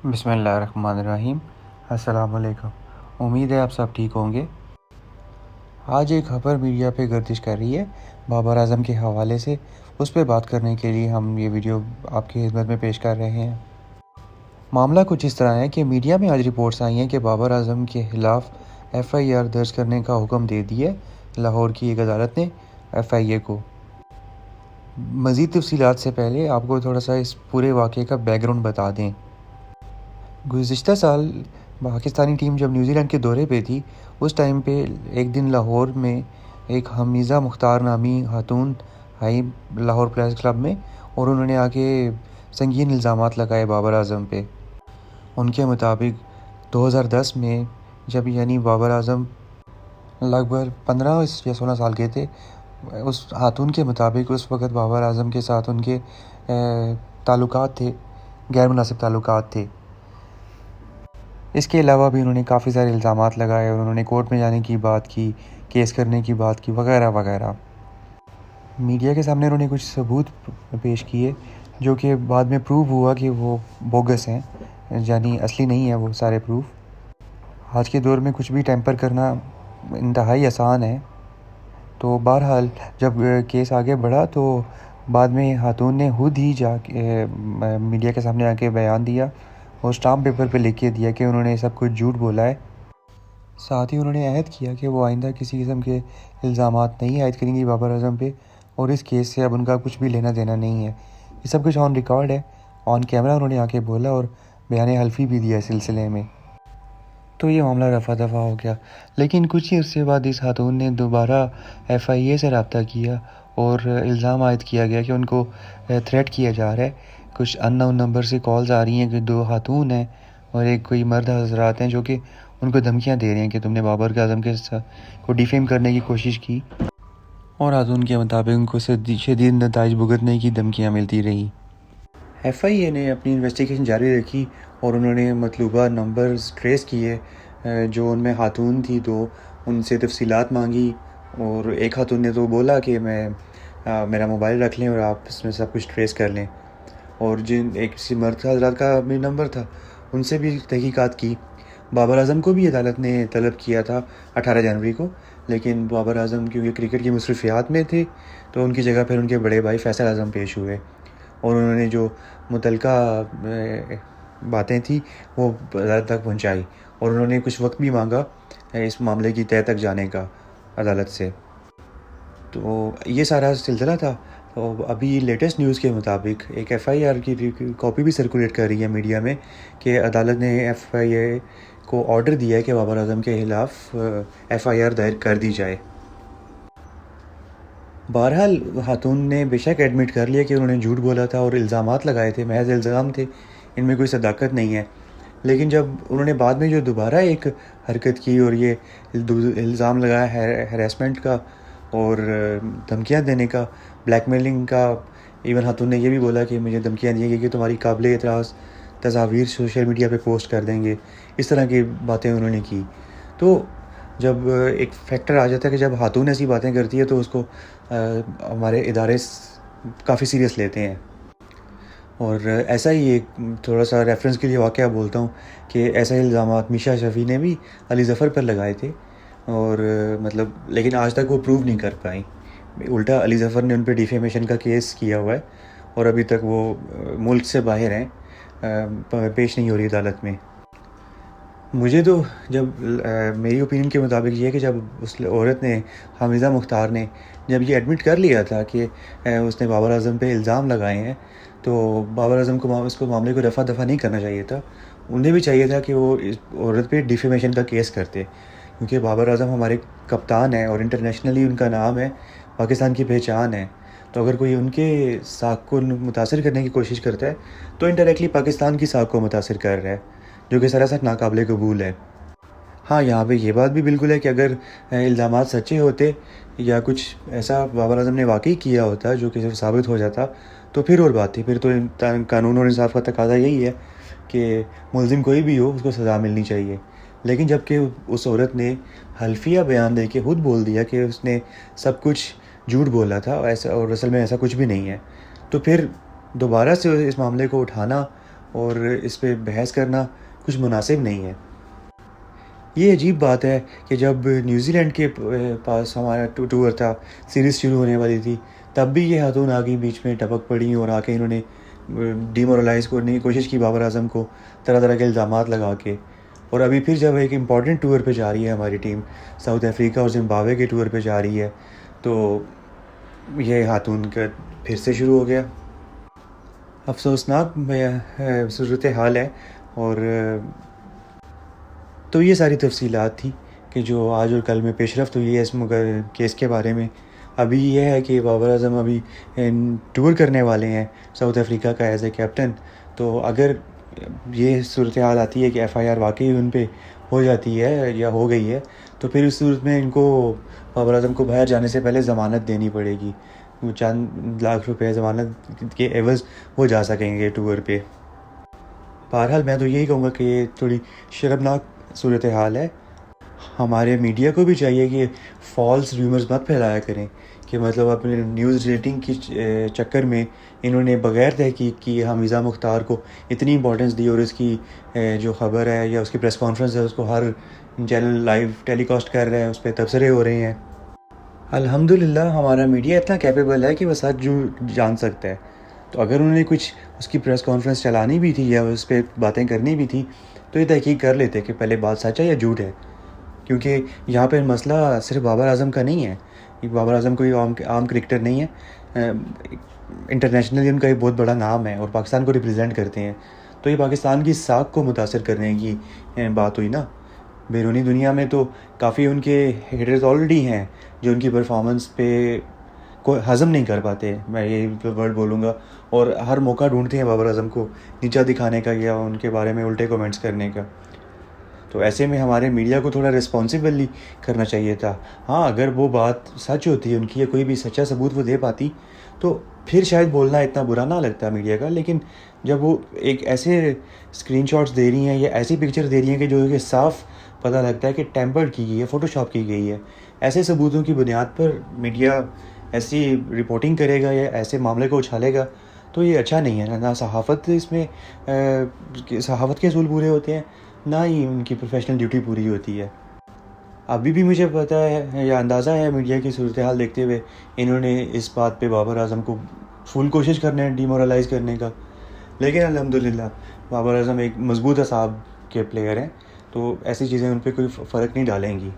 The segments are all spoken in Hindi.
बिस्मिल्लाहिर्रहमानिर्रहीम। अस्सलाम वालेकुम। उम्मीद है आप सब ठीक होंगे। आज एक खबर मीडिया पे गर्दिश कर रही है बाबर आज़म के हवाले से। उस पर बात करने के लिए हम ये वीडियो आपकी खिदमत में पेश कर रहे हैं। मामला कुछ इस तरह है कि मीडिया में आज रिपोर्ट्स आई हैं कि बाबर आज़म के ख़िलाफ़ FIR दर्ज करने का हुक्म दे दिया है लाहौर की एक अदालत ने FIA को। मज़ीद तफ़सीलात से पहले आपको थोड़ा सा इस पूरे वाक़े का बैकग्राउंड बता दें। गुज़िश्ता साल पाकिस्तानी टीम जब न्यूज़ीलैंड के दौरे पे थी, उस टाइम पे एक दिन लाहौर में एक हमीज़ा मुख्तार नामी खातून आई लाहौर प्रेस क्लब में, और उन्होंने आके संगीन इल्ज़ामात लगाए बाबर आज़म पे। उनके मुताबिक 2010 में जब यानी बाबर आज़म लगभग 15 या 16 साल के थे, उस खातून के मुताबिक उस वक़्त बाबर आज़म के साथ उनके ताल्लुकात थे, गैर मुनासिब ताल्लुकात थे। इसके अलावा भी उन्होंने काफ़ी सारे इल्ज़ामात लगाए और उन्होंने कोर्ट में जाने की बात की, केस करने की बात की, वगैरह वगैरह। मीडिया के सामने उन्होंने कुछ सबूत पेश किए जो कि बाद में प्रूव हुआ कि वो बोगस हैं, यानी असली नहीं है वो सारे प्रूफ। आज के दौर में कुछ भी टैंपर करना इंतहाई आसान है। तो बहरहाल जब केस आगे बढ़ा तो बाद में खातून ने खुद ही जाके मीडिया के सामने आके बयान दिया और स्टाम्प पेपर पे लिख के दिया कि उन्होंने सब कुछ झूठ बोला है। साथ ही उन्होंने अहद किया कि वो आइंदा किसी किस्म के इल्ज़ामात नहीं आयद करेंगी बाबर आज़म पे, और इस केस से अब उनका कुछ भी लेना देना नहीं है। ये सब कुछ ऑन रिकॉर्ड है, ऑन कैमरा उन्होंने आके बोला और बयान हल्फी भी दिया इस सिलसिले में। तो ये मामला रफ़ा दफ़ा हो गया। लेकिन कुछ ही अर्से बाद इस खातून ने दोबारा FIA से रब्ता किया और इल्ज़ाम आयद किया गया कि उनको थ्रेट किया जा रहा है। कुछ अननोन नंबर से कॉल्स आ रही हैं कि 2 खातून हैं और एक कोई मर्द हज़रात हैं जो कि उनको धमकियां दे रहे हैं कि तुमने बाबर आज़म के को डिफेम करने की कोशिश की, और खातून के मुताबिक उनको शदीद नताइज भुगतने की धमकियाँ मिलती रही। FIA ने अपनी इन्वेस्टिगेशन जारी रखी और उन्होंने मतलूबा नंबर्स ट्रेस किए जो उनमें खातून थी, तो उनसे तफसीलात मांगी। और एक खातून ने तो बोला कि मेरा मोबाइल रख लें और आप इसमें सब कुछ ट्रेस कर लें। और जिन एक किसी मर्द हज़रात का भी नंबर था, उनसे भी तहकीकात की। बाबर आज़म को भी अदालत ने तलब किया था 18 जनवरी को, लेकिन बाबर आज़म क्योंकि क्रिकेट की मसरूफियात में थे तो उनकी जगह फिर उनके बड़े भाई फैसल आज़म पेश हुए और उन्होंने जो मुतलका बातें थी वो अदालत तक पहुंचाई, और उन्होंने कुछ वक्त भी मांगा इस मामले की तह तक जाने का अदालत से। तो ये सारा सिलसिला था। तो अभी लेटेस्ट न्यूज़ के मुताबिक एक FIR की कॉपी भी सर्कुलेट कर रही है मीडिया में कि अदालत ने FIA को ऑर्डर दिया है कि बाबर आज़म के ख़िलाफ़ FIR दायर कर दी जाए। बहरहाल खातून ने बेशक एडमिट कर लिया कि उन्होंने झूठ बोला था और इल्ज़ामात लगाए थे, महज इल्ज़ाम थे, इनमें कोई सदाकत नहीं है। लेकिन जब उन्होंने बाद में जो दोबारा एक हरकत की और ये इल्ज़ाम लगाया हैरेसमेंट का और धमकियां देने का, ब्लैकमेलिंग का, इवन खातून ने ये भी बोला कि मुझे धमकियां दी गई कि तुम्हारी काबिल एतराज़ तस्वीर सोशल मीडिया पे पोस्ट कर देंगे, इस तरह की बातें उन्होंने की। तो जब एक फैक्टर आ जाता है कि जब खातून ऐसी बातें करती है तो उसको हमारे इदारे काफ़ी सीरियस लेते हैं। और ऐसा ही एक थोड़ा सा रेफरेंस के लिए वाक़या बोलता हूँ कि ऐसा ही इल्ज़ामात मीशा शफ़ी ने भी अली ज़फ़र पर लगाए थे, और मतलब लेकिन आज तक वो प्रूव नहीं कर पाई। उल्टा अली ज़फ़र ने उन पर डिफेमेशन का केस किया हुआ है और अभी तक वो मुल्क से बाहर हैं, पेश नहीं हो रही अदालत में। मुझे तो जब मेरी ओपिनियन के मुताबिक ये है कि जब उस औरत ने, हमीज़ा मुख्तार ने, जब ये एडमिट कर लिया था कि उसने बाबर आज़म पे इल्ज़ाम लगाए हैं, तो बाबर आज़म को उसको मामले को रफ़ा दफ़ा नहीं करना चाहिए था। उन्हें भी चाहिए था कि वो इस औरत पे डिफेमेशन का केस करते, क्योंकि बाबर आज़म हमारे कप्तान हैं और इंटरनेशनली उनका नाम है, पाकिस्तान की पहचान है। तो अगर कोई उनके साख को मुतासर करने की कोशिश करता है तो इनडायरेक्टली पाकिस्तान की साख को मुतासर कर रहा है, जो कि सरासर नाकाबिले कबूल है। हाँ, यहाँ पे ये बात भी बिल्कुल है कि अगर इल्ज़ामात सच्चे होते या कुछ ऐसा बाबर आज़म ने वाकई किया होता जो कि साबित हो जाता तो फिर और बात थी। फिर तो कानून और इंसाफ का तकाज़ा यही है कि मुलजिम कोई भी हो उसको सज़ा मिलनी चाहिए। लेकिन जबकि उस औरत ने हल्फिया बयान दे के खुद बोल दिया कि उसने सब कुछ झूठ बोला था ऐसा, और असल में ऐसा कुछ भी नहीं है, तो फिर दोबारा से इस मामले को उठाना और इस पे बहस करना कुछ मुनासिब नहीं है। ये अजीब बात है कि जब न्यूज़ीलैंड के पास हमारा टूर था, सीरीज़ शुरू होने वाली थी, तब भी ये खातून आ गई बीच में, टपक पड़ी और आके इन्होंने डिमोरलाइज़ करने की कोशिश की बाबर आज़म को, तरह तरह के इल्ज़ामात लगा के। और अभी फिर जब एक इम्पॉर्टेंट टूर पे जा रही है हमारी टीम, साउथ अफ्रीका और जिम्बाब्वे के टूर पे जा रही है, तो ये खातून का फिर से शुरू हो गया। अफसोसनाक सूरत हाल है। और तो ये सारी तफसीलात थी कि जो आज और कल में पेशरफ्त हुई है इस केस के बारे में। अभी ये है कि बाबर आज़म अभी टूर करने वाले हैं साउथ अफ्रीका का एज ए कैप्टन। तो अगर ये सूरत हाल आती है कि FIR वाकई उन पे हो जाती है या हो गई है, तो फिर उस सूरत में इनको बाबर आज़म को बाहर जाने से पहले ज़मानत देनी पड़ेगी। चंद लाख रुपए ज़मानत के एवज़ वो जा सकेंगे टूर पे। बहरहाल मैं तो यही कहूँगा कि ये थोड़ी शर्मनाक सूरत हाल है। हमारे मीडिया को भी चाहिए कि फॉल्स रूमर्स मत फैलाया करें, कि मतलब अपने न्यूज़ रेटिंग की चक्कर में इन्होंने बग़ैर तहकीक की हमीज़ा मुख्तार को इतनी इंपॉर्टेंस दी और इसकी जो ख़बर है या उसकी प्रेस कॉन्फ्रेंस है उसको हर चैनल लाइव टेलीकास्ट कर रहा है, उस पर तबसरे हो रहे हैं। अल्हम्दुलिल्लाह हमारा मीडिया इतना कैपेबल है कि वह सच जान सकता है। तो अगर उन्होंने कुछ उसकी प्रेस कॉन्फ्रेंस चलानी भी थी या उस पर बातें करनी भी थी, तो ये तहकीक कर लेते कि पहले बात सच है या झूठ है। क्योंकि यहाँ पे मसला सिर्फ बाबर आज़म का नहीं है। बाबर आज़म कोई आम क्रिकेटर नहीं है, इंटरनेशनली उनका एक बहुत बड़ा नाम है और पाकिस्तान को रिप्रेजेंट करते हैं। तो ये पाकिस्तान की साख को मुतासर करने की बात हुई ना। बैरूनी दुनिया में तो काफ़ी उनके हेटर्स ऑलरेडी हैं जो उनकी परफॉर्मेंस पे को हज़म नहीं कर पाते, मैं ये वर्ड बोलूँगा, और हर मौका ढूंढते हैं बाबर आज़म को नीचा दिखाने का या उनके बारे में उल्टे कमेंट्स करने का। तो ऐसे में हमारे मीडिया को थोड़ा रिस्पॉन्सिबली करना चाहिए था। हाँ, अगर वो बात सच होती है उनकी या कोई भी सच्चा सबूत वो दे पाती, तो फिर शायद बोलना इतना बुरा ना लगता मीडिया का। लेकिन जब वो एक ऐसे स्क्रीनशॉट्स दे रही हैं या ऐसी पिक्चर दे रही हैं कि जो कि साफ़ पता लगता है कि टेम्पर्ड की गई है, फ़ोटोशॉप की गई है, ऐसे सबूतों की बुनियाद पर मीडिया ऐसी रिपोर्टिंग करेगा या ऐसे मामले को उछालेगा, तो ये अच्छा नहीं है। ना सहाफ़त इसमें सहाफ़त के असूल पूरे होते हैं, ना ही उनकी प्रोफेशनल ड्यूटी पूरी होती है। अभी भी मुझे पता है या अंदाज़ा है मीडिया की सूरत हाल देखते हुए इन्होंने इस बात पे बाबर आज़म को फुल कोशिश करना है डिमोरलाइज़ करने का। लेकिन अल्हम्दुलिल्लाह बाबर आज़म एक मजबूत असाब के प्लेयर हैं, तो ऐसी चीज़ें उन पर कोई फ़र्क नहीं डालेंगी।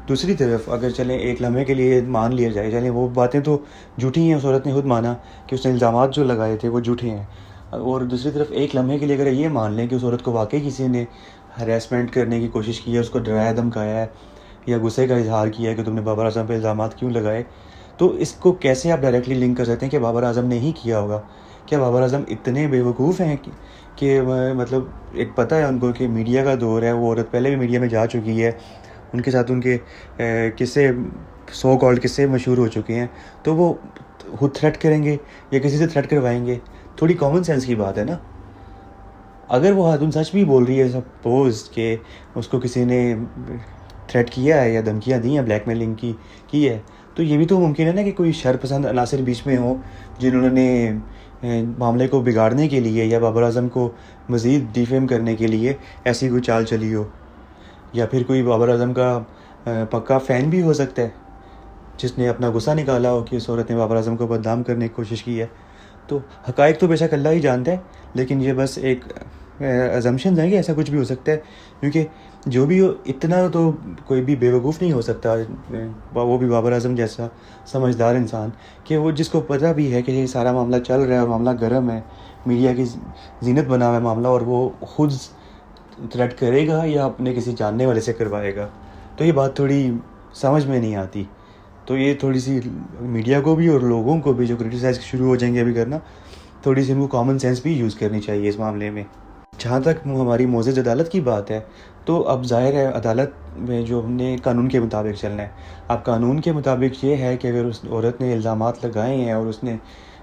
दूसरी तरफ अगर चलें एक लम्हे के लिए मान लिया जाए, चलें वो बातें तो झूठी हैं, उस औरत ने खुद माना कि उसने इल्ज़ामात जो लगाए थे वो झूठे हैं, और दूसरी तरफ एक लम्हे के लिए अगर ये मान लें कि उस औरत को वाकई किसी ने हरेसमेंट करने की कोशिश की है, उसको डराया धमकाया है या गुस्से का इजहार किया है कि तुमने बाबर आज़म पर इल्ज़ामात क्यों लगाए, तो इसको कैसे आप डायरेक्टली लिंक कर सकते हैं कि बाबर आज़म ने ही किया होगा? क्या बाबर आज़म इतने बेवकूफ़ हैं कि मतलब एक पता है उनको कि मीडिया का दौर है, वो औरत पहले भी मीडिया में जा चुकी है, उनके साथ उनके किस्से सो कॉल्ड किस्से मशहूर हो चुके हैं, तो वो खुद थ्रेट करेंगे या किसी से थ्रेट करवाएंगे? थोड़ी कॉमन सेंस की बात है ना। अगर वो खातून सच भी बोल रही है, सपोज़ कि उसको किसी ने थ्रेट किया है या धमकियाँ दी हैं, ब्लैकमेलिंग की है, तो ये भी तो मुमकिन है ना कि कोई शरपसंद अनासर बीच में हो जिन्होंने मामले को बिगाड़ने के लिए या बाबर आज़म को मज़ीद डिफेम करने के लिए ऐसी कोई चाल चली हो। या फिर कोई बाबर आज़म का पक्का फ़ैन भी हो सकता है जिसने अपना गुस्सा निकाला हो कि उस औरत ने बाबर आज़म को बदनाम करने की कोशिश की है। तो हक़ाइक़ तो बेशक अल्लाह ही जानता है, लेकिन ये बस एक अज़म्पशंस हैं कि ऐसा कुछ भी हो सकता है, क्योंकि जो भी हो इतना तो कोई भी बेवकूफ़ नहीं हो सकता, वो भी बाबर आज़म जैसा समझदार इंसान, कि वो जिसको पता भी है कि ये सारा मामला चल रहा है और मामला गर्म है, मीडिया की ज़ीनत बना हुआ है मामला, और वो खुद थ्रेट करेगा या अपने किसी जानने वाले से करवाएगा। तो ये बात थोड़ी समझ में नहीं आती। तो ये थोड़ी सी मीडिया को भी और लोगों को भी जो क्रिटिसाइज़ शुरू हो जाएंगे अभी करना, थोड़ी सी उनको कॉमन सेंस भी यूज़ करनी चाहिए इस मामले में। जहाँ तक हमारी मोअज़्ज़ज़ अदालत की बात है, तो अब ज़ाहिर है अदालत में जो हमने कानून के मुताबिक चलना है। अब कानून के मुताबिक ये है कि अगर उस औरत ने इल्ज़ामात लगाए हैं और उसने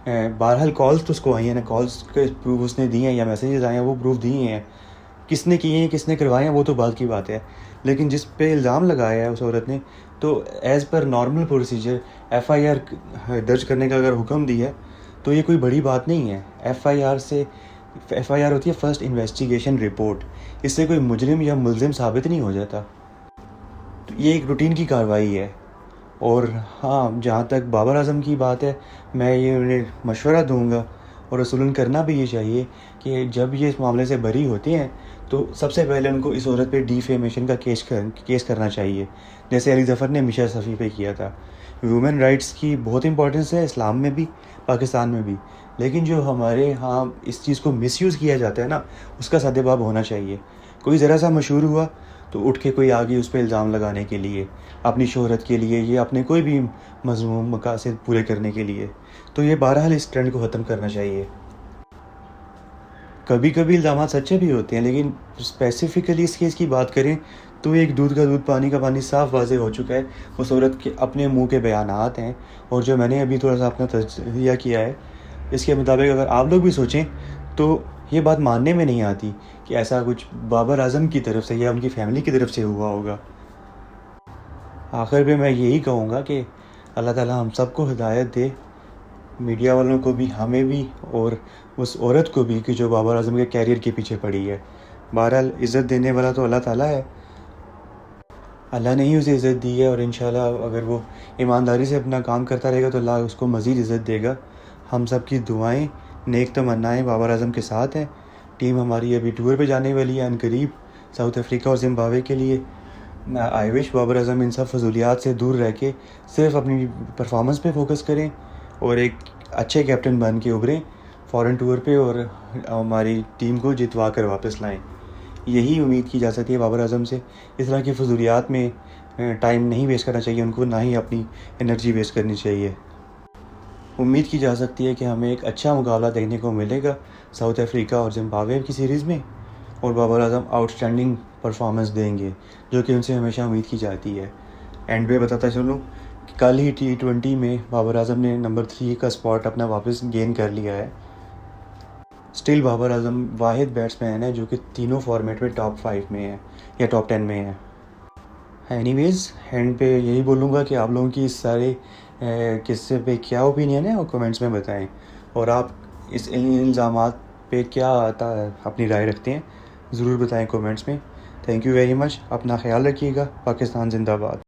बहरहाल कॉल्स तो उसको आई हैं ना, कॉल्स के प्रूफ उसने दिए हैं या मैसेजेस आए हैं वो प्रूफ दिए हैं, किसने किए हैं किसने करवाए हैं वो तो बात की बात है। लेकिन जिस पे इल्ज़ाम लगाया है उस औरत ने, तो as per normal procedure FIR दर्ज करने का अगर हुक्म दिया है, तो ये कोई बड़ी बात नहीं है। FIR से FIR होती है फर्स्ट इन्वेस्टिगेशन रिपोर्ट, इससे कोई मुजरिम या मुलजिम साबित नहीं हो जाता। तो ये एक रूटीन की कार्रवाई है। और हाँ, जहाँ तक बाबर आज़म की बात है, मैं ये उन्हें मशवरा दूंगा और रसूलन करना भी ये चाहिए कि जब ये इस मामले से बरी होते हैं तो सबसे पहले उनको इस औरत पे डिफेमेशन का केस करना चाहिए, जैसे अली ज़फ़र ने मिशा सफ़ी पे किया था। ह्यूमन राइट्स की बहुत इंपॉर्टेंस है इस्लाम में भी, पाकिस्तान में भी, लेकिन जो हमारे यहाँ इस चीज़ को मिसयूज़ किया जाता है ना, उसका सद्देबाब होना चाहिए। कोई ज़रा सा मशहूर हुआ तो उठ के कोई आगे उस पर इल्ज़ाम लगाने के लिए, अपनी शोहरत के लिए या अपने कोई भी मज़मूम मकासद पूरे करने के लिए। तो ये बहरहाल इस ट्रेंड को ख़त्म करना चाहिए। कभी कभी इल्ज़ामात सच्चे भी होते हैं, लेकिन स्पेसिफ़िकली इस केस की बात करें तो एक दूध का दूध पानी का पानी साफ़ वाज़ेह हो चुका है। उस औरत के अपने मुँह के बयानात हैं, और जो मैंने अभी थोड़ा सा अपना तजज़िया किया है, इसके मुताबिक अगर आप लोग भी सोचें तो ये बात मानने में नहीं आती कि ऐसा कुछ बाबर आज़म की तरफ से या उनकी फ़ैमिली की तरफ से हुआ होगा। आखिर में मैं यही कहूँगा कि अल्लाह ताला हम सबको हिदायत दे, मीडिया वालों को भी, हमें भी, और उस औरत को भी कि जो बाबर आज़म के कैरियर के पीछे पड़ी है। बहरहाल इज़्ज़त देने वाला तो अल्लाह ताला है, अल्लाह ने ही उसे इज़्ज़त दी है, और इंशाल्लाह अगर वो ईमानदारी से अपना काम करता रहेगा तो अल्लाह उसको मज़ीद इज़्ज़त देगा। हम सब की दुआएँ, नेक तमन्नाएँ बाबर आज़म के साथ हैं। टीम हमारी अभी टूर पे जाने वाली है अनकरीब, साउथ अफ्रीका और ज़िम्बाब्वे के लिए। आई विश बाबर आज़म इन सब फजूलियात से दूर रह के सिर्फ अपनी परफॉर्मेंस पे फोकस करें और एक अच्छे कैप्टन बन के उभरें फ़ॉरेन टूर पे, और हमारी टीम को जितवा कर वापस लाएं। यही उम्मीद की जा सकती है बाबर आज़म से। इस तरह की फजूलियात में टाइम नहीं वेस्ट करना चाहिए उनको, ना ही अपनी एनर्जी वेस्ट करनी चाहिए। उम्मीद की जा सकती है कि हमें एक अच्छा मुकाबला देखने को मिलेगा साउथ अफ्रीका और ज़िम्बाब्वे की सीरीज़ में, और बाबर आज़म आउटस्टैंडिंग परफॉर्मेंस देंगे, जो कि उनसे हमेशा उम्मीद की जाती है। एंड पे बताता चलूँ कि कल ही T20 में बाबर आज़म ने नंबर 3 का स्पॉट अपना वापस गेन कर लिया है। स्टिल बाबर आज़म वाहिद बैट्समैन है जो कि तीनों फॉर्मेट में टॉप 5 में है या टॉप 10 में है। एनीवेज़, एंड पे यही बोलूँगा कि आप लोगों की इस सारे किस्से पे क्या ओपिनियन है, और कमेंट्स में बताएं, और आप इस इल्ज़ामात पे क्या अपनी राय रखते हैं, ज़रूर बताएं कमेंट्स में। Thank you very much. अपना ख्याल रखिएगा। पाकिस्तान जिंदाबाद।